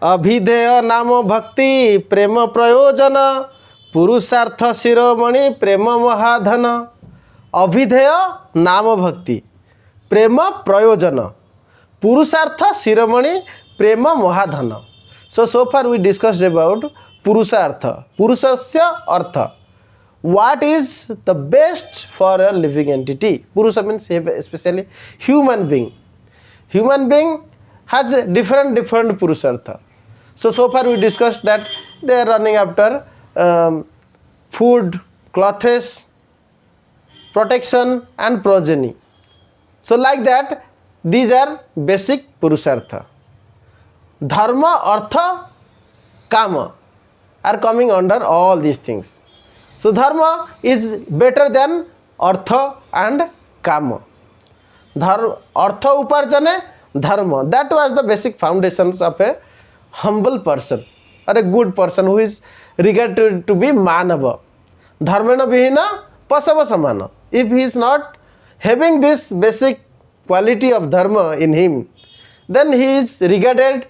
अभिधेय नाम भक्ति प्रेम प्रयोजन पुरुषार्थ शिरोमणि प्रेम महाधन। अभिधेय नाम भक्ति प्रेम प्रयोजन पुरुषार्थ शिरोमणि प्रेम महाधन। So far we discussed about purushartha, purusasya artha. What is the best for a living entity? Purusha means especially human being. Human being has different purushartha. So far we discussed that they are running after food, clothes, protection and progeny. So like that, these are basic purushartha. Dharma, artha, kama are coming under all these things. So dharma is better than artha and kama. Artha uparjane dharma. That was the basic foundations of a humble person or a good person who is regarded to be manava. Dharmena vihina pasava samana. If he is not having this basic quality of dharma in him, then he is regarded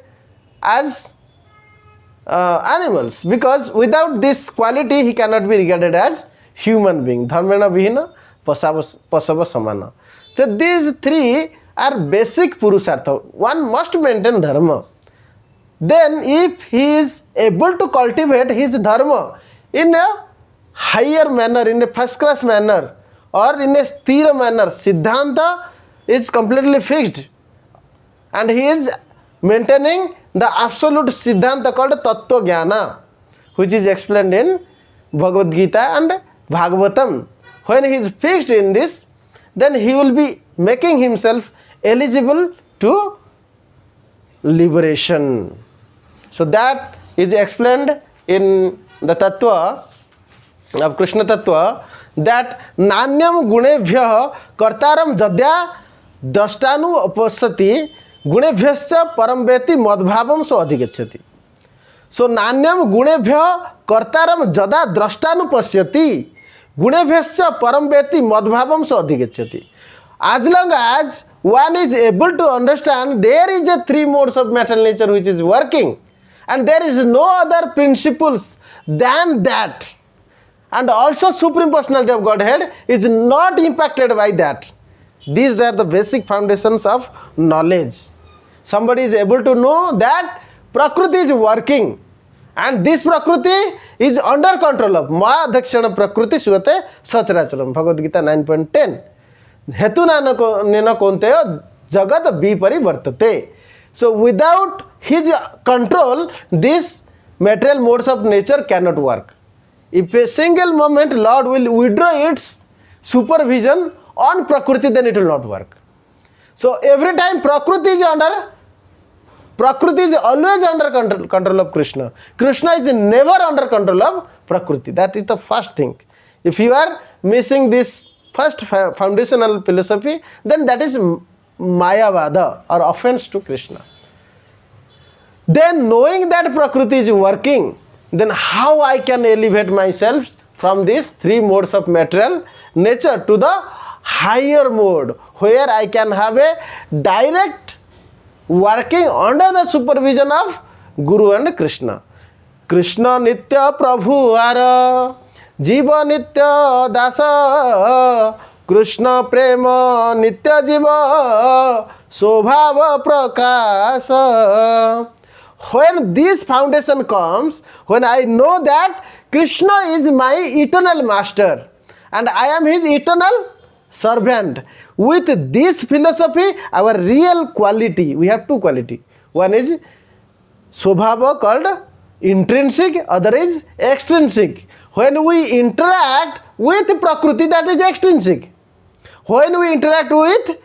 as animals, because without this quality he cannot be regarded as human being. Dharmena vihina pasava samana. So these three are basic purushartha. One must maintain dharma. Then if he is able to cultivate his dharma in a higher manner, in a first class manner, or in a sthira manner, siddhanta is completely fixed and he is maintaining the absolute siddhanta called tattva jnana, which is explained in Bhagavad Gita and Bhagavatam. When he is fixed in this, then he will be making himself eligible to liberation. So that is explained in the tattva of Krishna tattva, that nanyam gunebhyah kartaram jadya dashtanu upasati गुणेभ्यश्च परमवेति मद्भावम सो अधिगच्छति. सो नान्यम गुणेभ्य कर्तारम जदा द्रष्टानुपश्यति गुणेभ्यश्च परमवेति मद्भावम सो अधिगच्छति. As long as one is able to understand there is a three modes of material nature which is working and there is no other principles than that, and also Supreme Personality of Godhead is not impacted by that. These are the basic foundations of knowledge. Somebody is able to know that Prakriti is working and this Prakriti is under control of Maya Dhakshana Prakriti Suyate Sacharacharam. Bhagavad Gita 9.10. Hetu nena konteyo jagat vipari vartate. So without his control, these material modes of nature cannot work. If a single moment Lord will withdraw its supervision on Prakriti, then it will not work. So every time Prakriti is always under control of Krishna. Krishna is never under control of Prakriti. That is the first thing. If you are missing this first foundational philosophy, then that is Mayavada or offense to Krishna. Then knowing that Prakriti is working, then how I can elevate myself from these three modes of material nature to the higher mode where I can have a direct working under the supervision of Guru and Krishna. Krishna Nitya Prabhu Ara Jiva Nitya Dasa Krishna Prema Nitya Jiva Sobhava Prakasa. When this foundation comes, when I know that Krishna is my eternal master and I am his eternal servant, with this philosophy, our real quality, we have two quality. One is Sobhava called intrinsic, other is extrinsic. When we interact with Prakriti, that is extrinsic. When we interact with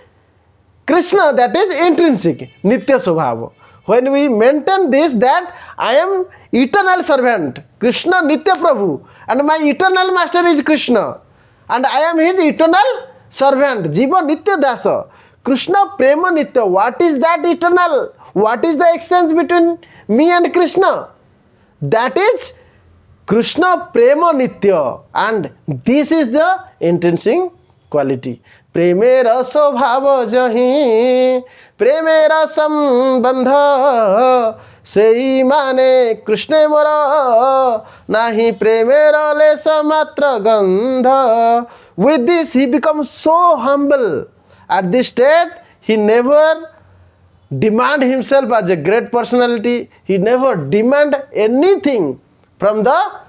Krishna, that is intrinsic, Nitya Sobhava. When we maintain this, that I am eternal servant, Krishna Nitya Prabhu, and my eternal master is Krishna, and I am his eternal servant, Jiva Nitya Dasa. Krishna Prema Nitya. What is that eternal? What is the exchange between me and Krishna? That is Krishna Prema Nitya, and this is the intrinsic quality. Premera Sobhava Jahi Premera Sambandha sei mane Krishna mora nahi premera lesa matra gandha. With this he becomes so humble. At this state he never demand himself as a great personality. He never demand anything from the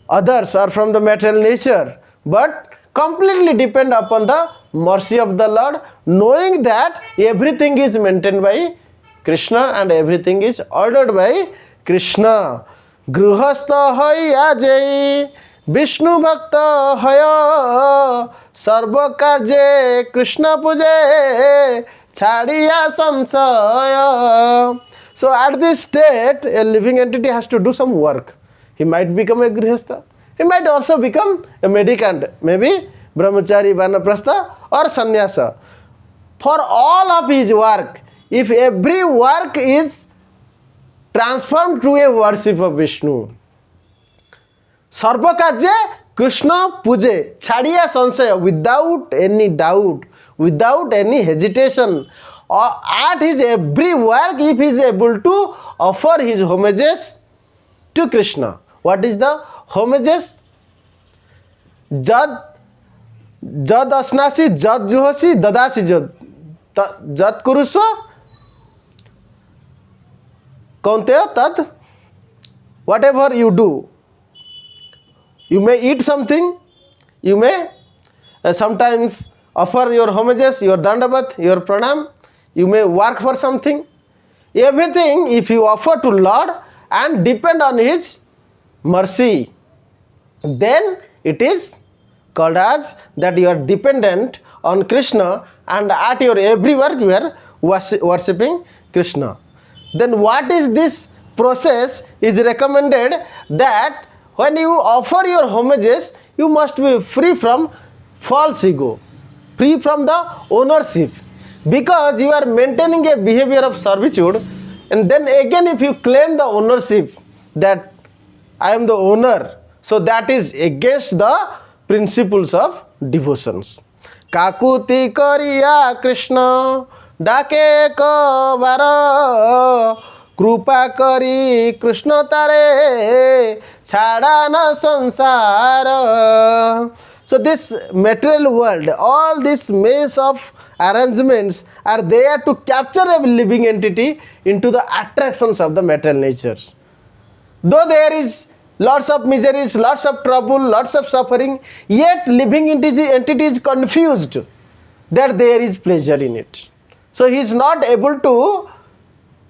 others or from the material nature, but completely depend upon the mercy of the Lord, knowing that everything is maintained by Krishna and everything is ordered by Krishna. Grihastha hai ajay Vishnu bhakta haya sarva karje Krishna puje chadiya samsaya. So at this state, a living entity has to do some work. He might become a grihastha. He might also become a mendicant, maybe brahmachari, vanaprastha or sannyasa. For all of his work, if every work is transformed to a worship of Vishnu, sarva karje Krishna puje chadiya sansaya, without any doubt, without any hesitation, at his every work, if he is able to offer his homages to Krishna. What is the homages? Jad asnasi, jad juhosi, dadasi jad kurusva, kaunteya tad. Whatever you do, you may eat something, you may sometimes offer your homages, your dandavat, your pranam, you may work for something. Everything, if you offer to Lord and depend on his mercy, then it is called as that you are dependent on Krishna, and at your every work you are worshipping Krishna. Then what is this process is recommended, that when you offer your homages, you must be free from false ego, free from the ownership, because you are maintaining a behavior of servitude. And then again, if you claim the ownership that I am the owner, so that is against the principles of devotions. Kakuti kariya Krishna dake kabara krupa kari Krishna tare chadana sansara. So this material world, all this maze of arrangements are there to capture a living entity into the attractions of the material nature. Though there is lots of miseries, lots of trouble, lots of suffering, yet living entity is confused that there is pleasure in it. So he is not able to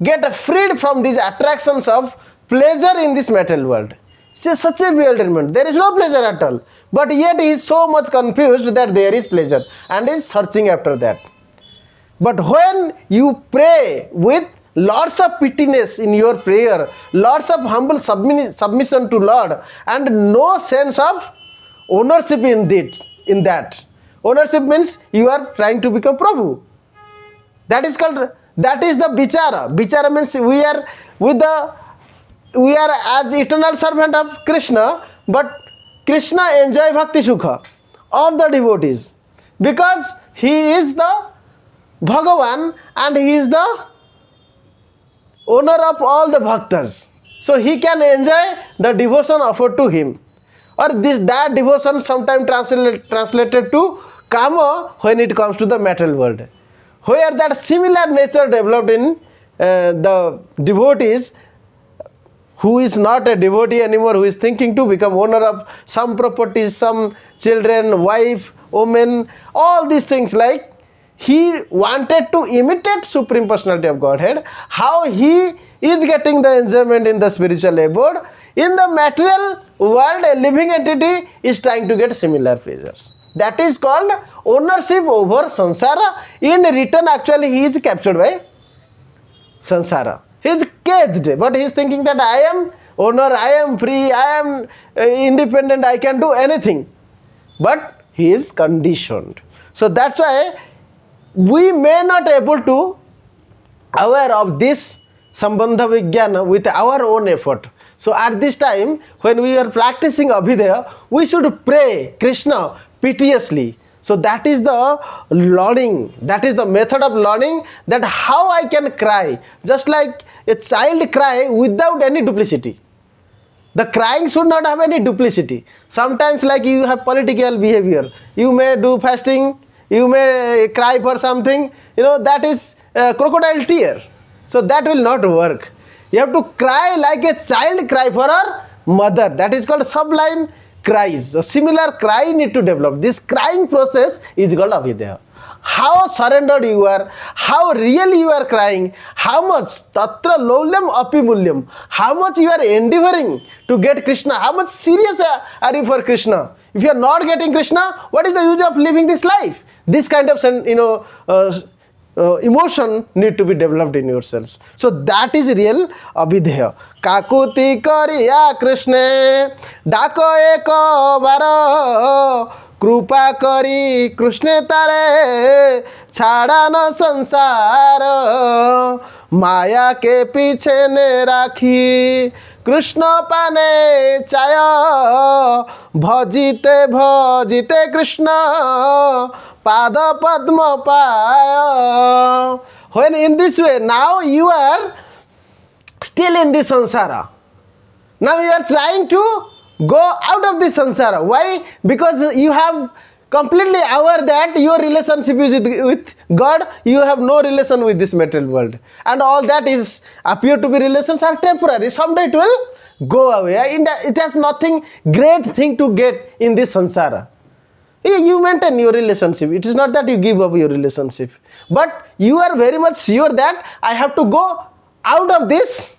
get freed from these attractions of pleasure in this material world. It is such a bewilderment. There is no pleasure at all. But yet he is so much confused that there is pleasure and is searching after that. But when you pray with lots of pittiness in your prayer, lots of humble submission to Lord, and no sense of ownership in that. Ownership means you are trying to become Prabhu. That is the bichara. Bichara means we are as eternal servant of Krishna, but Krishna enjoy bhakti sukha of the devotees, because he is the Bhagavan and he is the owner of all the bhaktas. So he can enjoy the devotion offered to him, or that devotion sometimes translated to kama when it comes to the material world, where that similar nature developed in the devotees, who is not a devotee anymore, who is thinking to become owner of some properties, some children, wife, woman, all these things. Like he wanted to imitate Supreme Personality of Godhead, how he is getting the enjoyment in the spiritual abode. In the material world, a living entity is trying to get similar pleasures. That is called ownership over samsara. In return, actually, he is captured by samsara. He is caged, but he is thinking that I am owner, I am free, I am independent, I can do anything. But he is conditioned. So that's why we may not able to aware of this sambandha vijnana with our own effort. So at this time, when we are practicing abhidheya, we should pray Krishna piteously, So that is the learning, that is the method of learning, that how I can cry, just like a child cry without any duplicity. The crying should not have any duplicity. Sometimes like you have political behavior, you may do fasting, you may cry for something, that is crocodile tear. So that will not work. You have to cry like a child cry for her mother. That is called sublime cries. A similar cry need to develop. This crying process is called abhidhéya. How surrendered you are, how real you are crying, how much tatra lolyam api mulyam, how much you are endeavoring to get Krishna, how much serious are you for Krishna. If you are not getting Krishna, what is the use of living this life? This kind of emotion need to be developed in yourselves. So that is real abhidhéya. Kakuti kariya Krishna dako eko baro कृपा करी कृष्ण तारे छाड़ा न संसार माया के पीछे ने राखी कृष्ण पाने चाय भजिते भजिते कृष्ण पाद पद्म पाय. When in this way, now you are still in this samsara. Now you are trying to go out of this samsara. Why? Because you have completely aware that your relationship is with God, you have no relation with this material world, and all that is appear to be relations are temporary. Someday it will go away. It has nothing great thing to get in this samsara. You maintain your relationship. It is not that you give up your relationship, but you are very much sure that I have to go out of this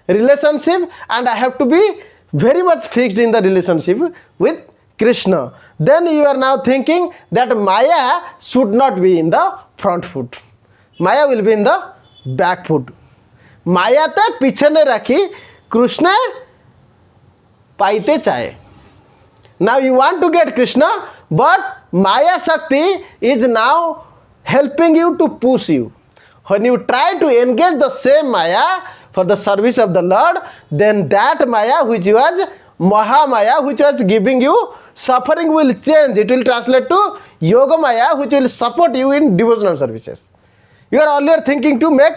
relationship and I have to be very much fixed in the relationship with Krishna. Then you are now thinking that Maya should not be in the front foot. Maya will be in the back foot. Maya te piche ne rakhi, Krishna paite chahe. Now you want to get Krishna, but Maya Shakti is now helping you to push you. When you try to engage the same Maya for the service of the Lord, then that Maya which was Mahamaya, which was giving you suffering, will change. It will translate to Yoga Maya, which will support you in devotional services. You are earlier thinking to make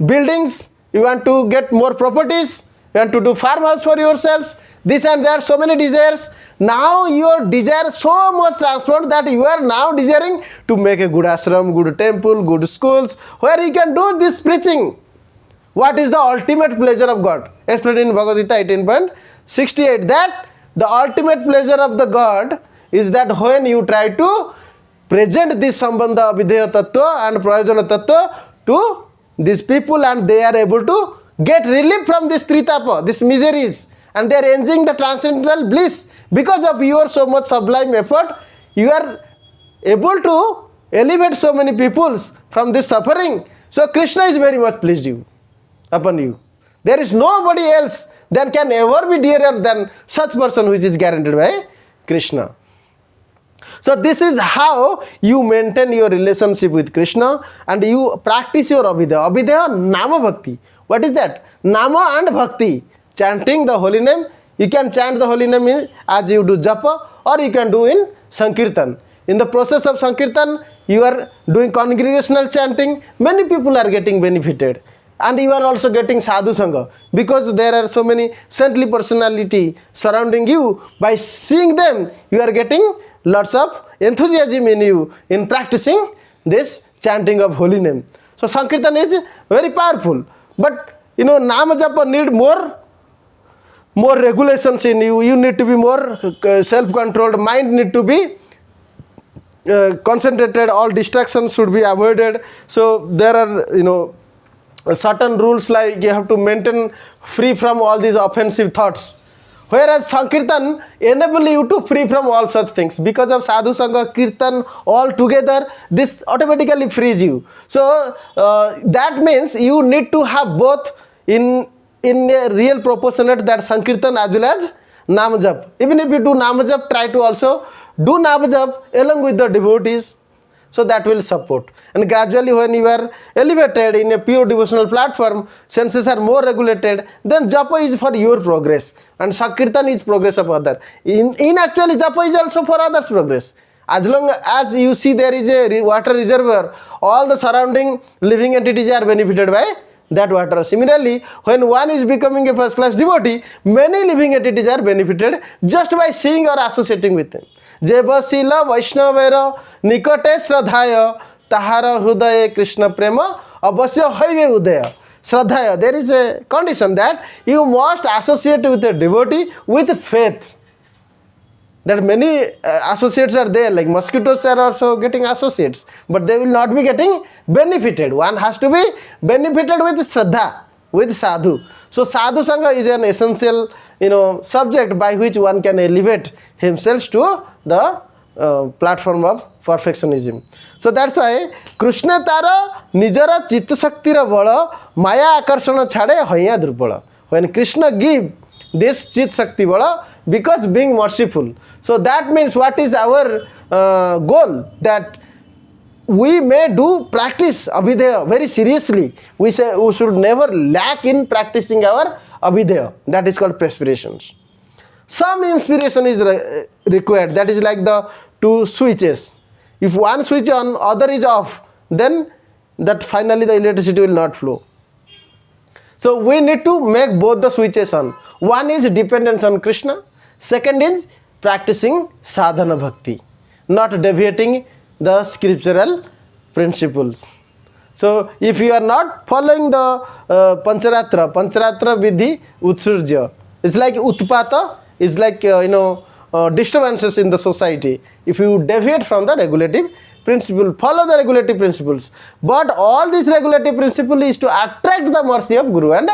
buildings, you want to get more properties, you want to do farmhouse for yourselves, this and that, so many desires. Now your desire so much transformed that you are now desiring to make a good ashram, good temple, good schools, where you can do this preaching. What is the ultimate pleasure of God? Explained in Bhagavad Gita 18.68, that the ultimate pleasure of the God is that when you try to present this sambandha, abhidhéya tattva and prayojana tattva to these people, and they are able to get relief from this tritapa, these miseries, and they are enjoying the transcendental bliss. Because of your so much sublime effort, you are able to elevate so many peoples from this suffering. So Krishna is very much pleased upon you. There is nobody else that can ever be dearer than such person which is guaranteed by Krishna. So this is how you maintain your relationship with Krishna and you practice your abhidhéya. Abhidhéya, nama bhakti. What is that? Nama and bhakti. Chanting the holy name. You can chant the holy name as you do japa, or you can do in sankirtan. In the process of sankirtan, you are doing congregational chanting. Many people are getting benefited. And you are also getting sadhu sangha, because there are so many saintly personality surrounding you. By seeing them, you are getting lots of enthusiasm in you in practicing this chanting of holy name. So sankirtan is very powerful. But nama japa need more regulations in you. You need to be more self-controlled. Mind need to be concentrated. All distractions should be avoided. So there are certain rules, like you have to maintain free from all these offensive thoughts. Whereas Sankirtan enable you to free from all such things. Because of sadhu sangha, kirtan, all together, this automatically frees you. So that means you need to have both in a real proportionate, that Sankirtan as well as Namajap. Even if you do Namajap, try to also do Namajap along with the devotees. So that will support. And gradually when you are elevated in a pure devotional platform, senses are more regulated, then japa is for your progress and Sankirtan is progress of other. In actually japa is also for others' progress. As long as you see there is a water reservoir, all the surrounding living entities are benefited by that water. Similarly, when one is becoming a first class devotee, many living entities are benefited just by seeing or associating with them. Jebasila Vaishnavera Nikate Shraddhaya Tahara Hrudaya Krishna Prema Abhasya Haive Udaya. Shraddhaya, there is a condition that you must associate with a devotee with faith. That many associates are there, like mosquitoes are also getting associates, but they will not be getting benefited. One has to be benefited with Shraddha, with sadhu. So sadhu sangha is an essential, subject by which one can elevate himself to the platform of perfectionism. So that's why Krishna tara nijara chitta shaktira bala maya akarshana chhade haya durbala. When Krishna give this chit shakti bala, because being merciful. So that means what is our goal? That we may do practice abhidhéya very seriously. We say we should never lack in practicing our abhidhéya. That is called perspirations. Some inspiration is required. That is like the two switches. If one switch on, other is off, then that finally the electricity will not flow. So we need to make both the switches on. One is dependence on Krishna. Second is practicing sadhana-bhakti, not deviating the scriptural principles. So if you are not following the pancharatra vidhi utsurja, it's like utpata, it's like disturbances in the society. If you deviate from the regulative principle, follow the regulative principles. But all these regulative principle is to attract the mercy of Guru and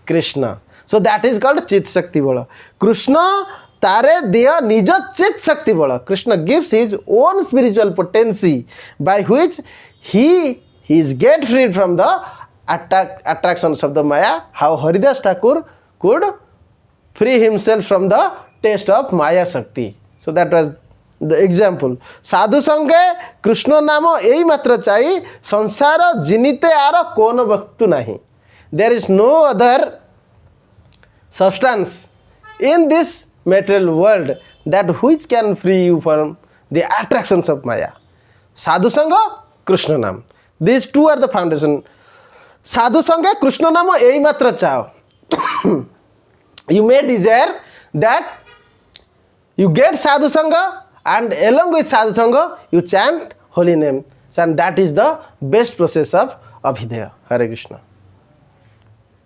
Krishna. So that is called Chit Shakti Bala. Krishna Tare Deya Nija Chit Shakti Bala. Krishna gives his own spiritual potency by which he is get freed from the attractions of the Maya. How Haridas Thakur could free himself from the taste of Maya Shakti. So that was the example. Sadhu Sange Krishna Namo ei matra chai sansara jinite ara kono vastu nahi. There is no other substance in this material world that which can free you from the attractions of Maya. Sadhu Sangha, Krishna Nam. These two are the foundation. Sadhu Sangha, Krishna Nama ei matra chao. You may desire that you get Sadhu Sangha, and along with Sadhu Sangha you chant holy name. And that is the best process of Abhidheya. Hare Krishna.